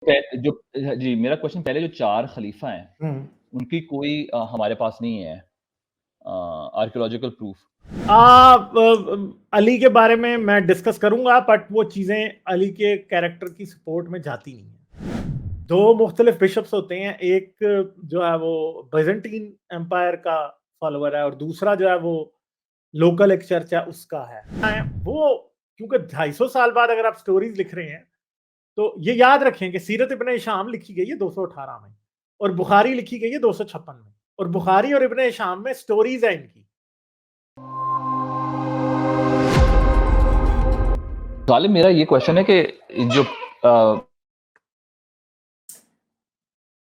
जो जी, मेरा क्वेश्चन पहले जो 4 खलीफा हैं, हुँ। उनकी कोई हमारे पास नहीं है आर्कियोलॉजिकल प्रूफ। अली के बारे में मैं डिस्कस करूँगा बट वो चीज़ें अली के कैरेक्टर की सपोर्ट में जाती नहीं हैं। 2 मुख्तलिफ बिशप्स होते हैं, एक जो है वो बाइज़ेंटाइन एम्पायर का फॉलोवर है और दूसरा जो है वो लोकल एक चर्च है उसका है। वो क्योंकि 250 साल बाद अगर आप स्टोरीज़ लिख रहे हैं, तो ये याद रखें कि सीरत इब्न हिशाम लिखी गई है 218 में और बुखारी लिखी गई है 256 में और बुखारी और इब्न हिशाम में स्टोरीज़ है इनकी। गालिब मेरा ये क्वेश्चन है कि जो अ,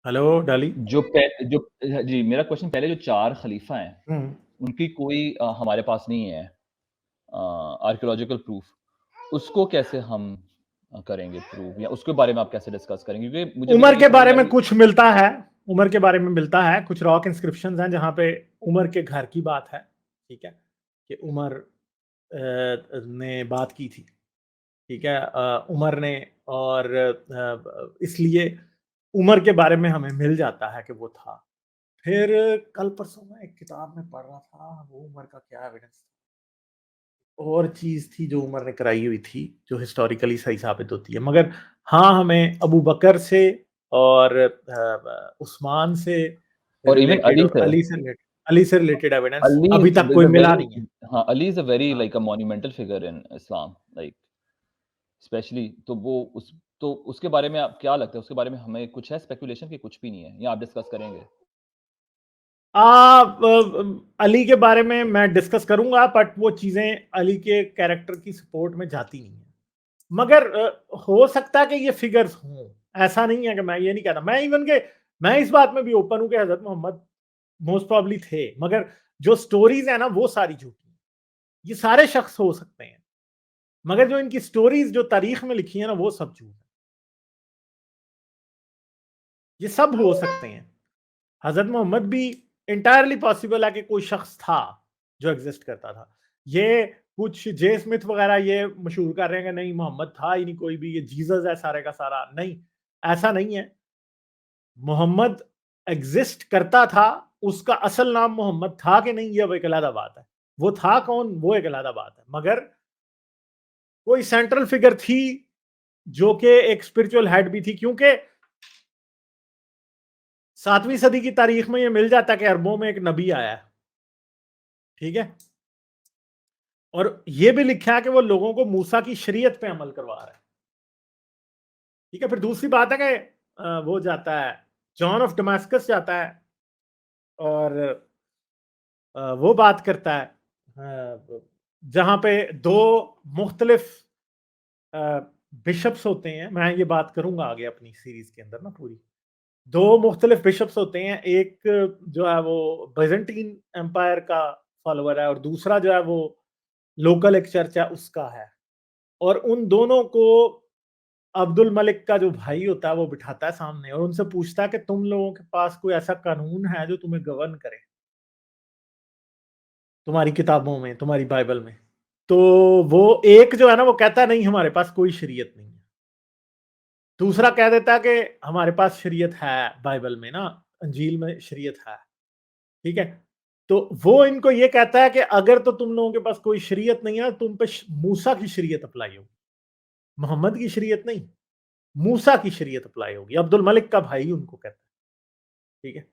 हेलो डॉली। जी, मेरा क्वेश्चन पहले जो 4 खलीफा हैं, हुँ। उनकी कोई हमारे पास नहीं है आर्कियोलॉजिकल प्रूफ। उसको कैसे हम करेंगे प्रूव या उसके बारे में आप कैसे डिस्कस करेंगे? क्योंकि मुझे अभी तक उमर ये के समझ बारे नहीं आ में रही। कुछ मिलता है, उमर के बारे में मिलता है, कुछ रॉक इंस्क्रिप्शंस हैं जहाँ पे उमर के घर की बात है, ठीक है? कि उमर ने बात की थी, ठीक है? उमर ने और इसलिए उमर के बारे में हमें मिल जाता है कि वो था। फिर कल परसों मैं एक किताब में पढ़ रहा था, वो उमर का क्या एविडेंस और चीज़ थी जो उमर ने कराई हुई थी, जो हिस्टोरिकली सही साबित होती है। मगर हाँ, हमें अबू बकर से और उस्मान से और इवन रिलेटेड अली और से। अली से रिलेटेड एविडेंस अली अभी तक कोई इज़ अ मिला वेरी नहीं है। हाँ, अली इज़ अ वेरी हाँ। Like a monumental figure in Islam like specially तो वो उस तो उसके बारे में आप क्या लगता है? उसके बारे में हमें कुछ है स्पेकुलेशन कि कुछ भी नहीं है या आप डिस्कस करेंगे? अली के बारे में मैं डिस्कस करूँगा बट वो चीज़ें अली के कैरेक्टर की सपोर्ट में जाती नहीं हैं। मगर हो सकता है कि ये फिगर्स हों, ऐसा नहीं है कि मैं ये नहीं कहता। मैं इस बात में भी ओपन हूँ कि हज़रत मोहम्मद मोस्ट प्रोबेबली थे, मगर जो स्टोरीज़ है ना वो सारी झूठी हैं। ये सारे शख्स हो सकते हैं, मगर जो इनकी स्टोरीज़ जो तारीख में लिखी है ना वो सब झूठ है। ये सब हो सकते हैं। हज़रत मोहम्मद भी एंटायरली पॉसिबल है कि कोई शख्स था जो एग्ज़िस्ट करता था। ये कुछ जे स्मिथ वगैरह ये मशहूर कर रहे हैं कि नहीं मोहम्मद था ही नहीं कोई भी, ये जीसस है सारे का सारा। नहीं, ऐसा नहीं है। मोहम्मद एग्ज़िस्ट करता था, उसका असल नाम मोहम्मद था कि नहीं ये अब एक अलग बात है। वो था कौन वो एक अलग बात है। मगर कोई सेंट्रल फिगर थी जो कि एक स्पिरिचुअल हेड भी थी, क्योंकि 7वीं सदी की तारीख में ये मिल जाता है कि अरबों में एक नबी आया है, ठीक है? और ये भी लिखा है कि वो लोगों को मूसा की शरीयत पे अमल करवा रहा है, ठीक है? फिर दूसरी बात है कि वो जाता है, जॉन ऑफ डमास्कस जाता है और वो बात करता है जहाँ पे 2 मुख्तलिफ बिशप्स होते हैं। मैं ये बात करूँगा आगे अपनी सीरीज़ के अंदर ना पूरी। 2 मुख्तलिफ बिशप्स होते हैं, एक जो है वो बाइज़ेंटाइन एम्पायर का फॉलोवर है और दूसरा जो है वो लोकल एक चर्च है उसका है। और उन दोनों को अब्दुल मलिक का जो भाई होता है वो बिठाता है सामने और उनसे पूछता है कि तुम लोगों के पास कोई ऐसा कानून है जो तुम्हें गवर्न करे, तुम्हारी किताबों में, तुम्हारी बाइबल में? तो वो एक जो है ना वो कहता है नहीं हमारे पास कोई शरीयत नहीं है। दूसरा कह देता है कि हमारे पास शरीयत है बाइबल में ना, अंजील में शरीयत है, ठीक है? तो वो इनको ये कहता है कि अगर तो तुम लोगों के पास कोई शरीयत नहीं है, तुम पे मूसा की शरीयत अप्लाई होगी, मोहम्मद की शरीयत नहीं, मूसा की शरीयत अप्लाई होगी। अब्दुल मलिक का भाई उनको कहता है, ठीक है?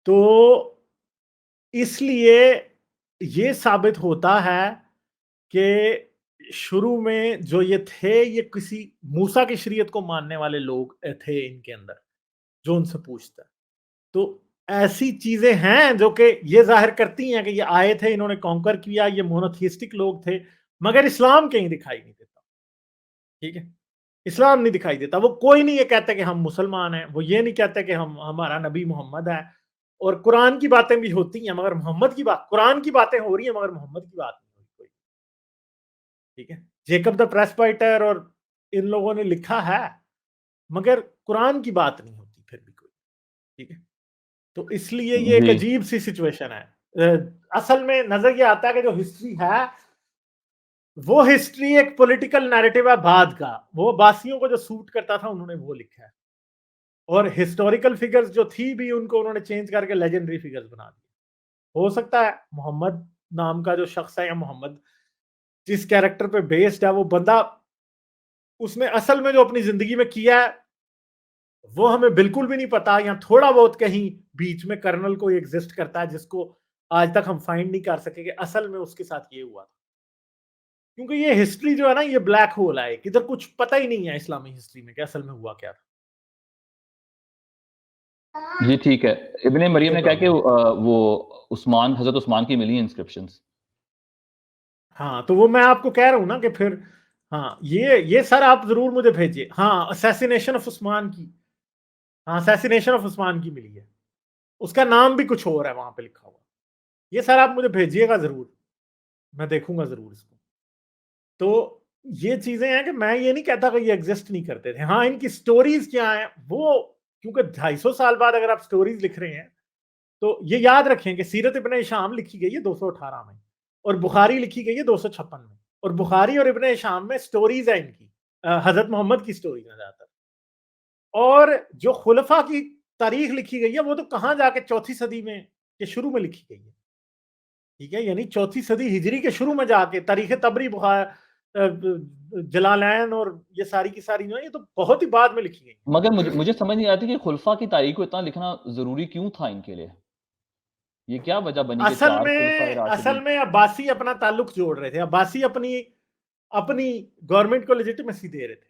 तो इसलिए ये साबित होता है कि शुरू में जो ये थे, ये किसी मूसा की शरीयत को मानने वाले लोग थे इनके अंदर, जो उनसे पूछता है। तो ऐसी चीज़ें हैं जो कि ये ज़ाहिर करती हैं कि ये आए थे, इन्होंने कॉन्कर किया, ये मोनोथिइस्टिक लोग थे, मगर इस्लाम कहीं दिखाई नहीं देता, ठीक है? इस्लाम नहीं दिखाई देता। वो कोई नहीं ये कहता कि हम मुसलमान हैं, वो ये नहीं कहते कि हम हमारा नबी मोहम्मद है और कुरान की बातें भी होती हैं, मगर मोहम्मद की बात कुरान की बातें हो रही हैं, मगर मोहम्मद की बात नहीं हो रही कोई, ठीक है? जेकब द प्रेस्बाइटर और इन लोगों ने लिखा है, मगर कुरान की बात नहीं होती फिर भी कोई, ठीक है? तो इसलिए ये एक जी। अजीब सी सिचुएशन है। असल में नजर ये आता है कि जो हिस्ट्री है वो हिस्ट्री एक पॉलिटिकल नैरेटिव है बाद का, वो अब्बासियों को जो सूट करता था उन्होंने वो लिखा है, और हिस्टोरिकल फिगर्स जो थी भी उनको उन्होंने चेंज करके लेजेंडरी फिगर्स बना दिए। हो सकता है मोहम्मद नाम का जो शख्स है या मोहम्मद जिस कैरेक्टर पे बेस्ड है वो बंदा, उसने असल में जो अपनी जिंदगी में किया है वो हमें बिल्कुल भी नहीं पता, या थोड़ा बहुत कहीं बीच में कर्नल कोई एग्जिस्ट करता है जिसको आज तक हम फाइंड नहीं कर सके कि असल में उसके साथ ये हुआ था। क्योंकि ये हिस्ट्री जो है ना, ये ब्लैक होल है, इधर कुछ पता ही नहीं है इस्लामी हिस्ट्री में कि असल में हुआ क्या था। जी ठीक है। इब्ने मरियम ये ने कहा कि प्रॉब्लम वो हज़रत उस्मान की मिली इंस्क्रिप्शंस। हाँ, तो वो मैं आपको कह रहा हूँ ना कि फिर हाँ, ये सर आप जरूर मुझे भेजिए। हाँ, असैसिनेशन ऑफ उस्मान की, हाँ असैसिनेशन ऑफ उस्मान की मिली है, उसका नाम भी कुछ और है वहां पे लिखा हुआ। ये सर आप मुझे भेजिएगा जरूर, मैं देखूंगा जरूर इसको। तो ये चीजें हैं कि मैं ये नहीं कहता कि ये एग्जिस्ट नहीं करते थे। हाँ, इनकी स्टोरीज क्या है वो, क्योंकि 250 साल बाद अगर आप स्टोरीज लिख रहे हैं तो ये याद रखें कि सीरत इब्ने हिशाम लिखी गई है 218 में, और बुखारी लिखी गई है 256 में, और बुखारी और इब्ने हिशाम में स्टोरीज है इनकी, हजरत मोहम्मद की स्टोरीज है ज्यादातर। और जो खुलफा की तारीख लिखी गई है वो तो कहाँ जाके चौथी सदी में के शुरू में लिखी गई है, ठीक है, यानी चौथी सदी हिजरी के शुरू में जाके तारीख तबरी, जलालैन और ये सारी की सारी जो है ये तो बहुत ही बाद में लिखी गई। मगर मुझे समझ नहीं आती कि खुलफा की तारीख को इतना लिखना ज़रूरी क्यों था इनके लिए? ये क्या वजह बनी कि 4 खुलफाए असल राशिदीन? में अब्बासी अपना ताल्लुक जोड़ रहे थे, अब्बासी अपनी अपनी गवर्नमेंट को लेजिटिमेसी दे रहे थे,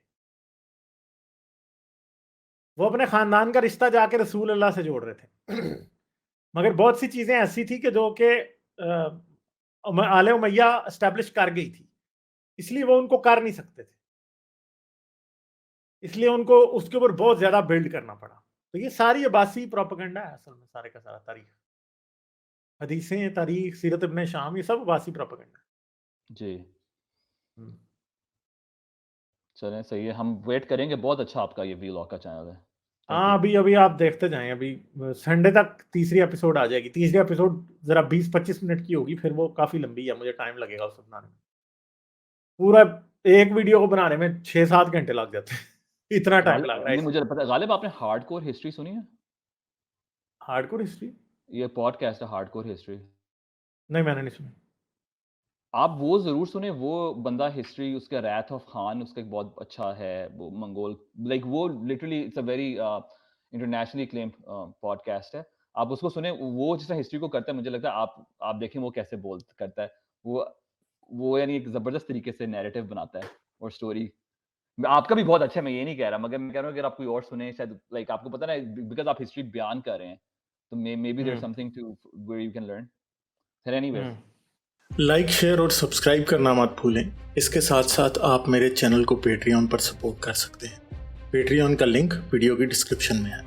वो अपने खानदान का रिश्ता जाके रसूल अल्लाह से जोड़ रहे थे। मगर बहुत सी चीजें ऐसी थी कि जो कि आले उमैया एस्टेब्लिश कर गई थी, इसलिए वो उनको कर नहीं सकते थे, इसलिए उनको उसके ऊपर बहुत ज्यादा बिल्ड करना पड़ा। तो ये सारी अब्बासी प्रोपेगेंडा है असल में, सारे का सारा तारीख, हदीसें, तारीख, सीरत इब्ने शाम, ये सब अब्बासी प्रोपेगेंडा जी। है। चलें सही है, हम वेट करेंगे। बहुत अच्छा आपका ये व्लॉग का चैनल है। थैंक हाँ, यू। अभी अभी आप देखते जाएं, अभी संडे तक तीसरी एपिसोड आ जाएगी। तीसरी एपिसोड जरा 20-25 मिनट की होगी, फिर वो काफी लंबी है, मुझे टाइम लगेगा उसको बनाने में। पूरा एक वीडियो को बनाने में 6-7 घंटे लग जाते हैं। इतना टाइम लग रहा है नहीं इसमें। मुझे पता है, गालिब आपने हार्डकोर हिस्ट्री सुनी है? Hardcore history? ये पॉडकास्ट है हार्डकोर हिस्ट्री। नहीं, मैंने नहीं सुनी। आप वो ज़रूर सुने, वो बंदा हिस्ट्री उसका रैथ ऑफ खान उसका एक बहुत अच्छा है, वो मंगोल लाइक वो literally it's a very internationally acclaimed podcast है। आप उसको सुने, वो जिस तरह हिस्ट्री को करता है मुझे लगता है आप देखें वो कैसे करता है। वो यानी एक ज़बरदस्त तरीके से नैरेटिव बनाता है और स्टोरी। आपका भी बहुत अच्छा है, मैं ये नहीं कह रहा, मगर मैं कह रहा हूँ अगर आप कोई और सुने शायद लाइक आपको पता है ना बिकॉज़ आप हिस्ट्री बयान कर रहे हैं, तो maybe there is hmm something to where you can learn. फिर एनीवेज़ लाइक, शेयर और सब्सक्राइब करना मत भूलें। इसके साथ साथ आप मेरे चैनल को पेट्रियन पर सपोर्ट कर सकते हैं। पेट्रियन का लिंक वीडियो की डिस्क्रिप्शन में है।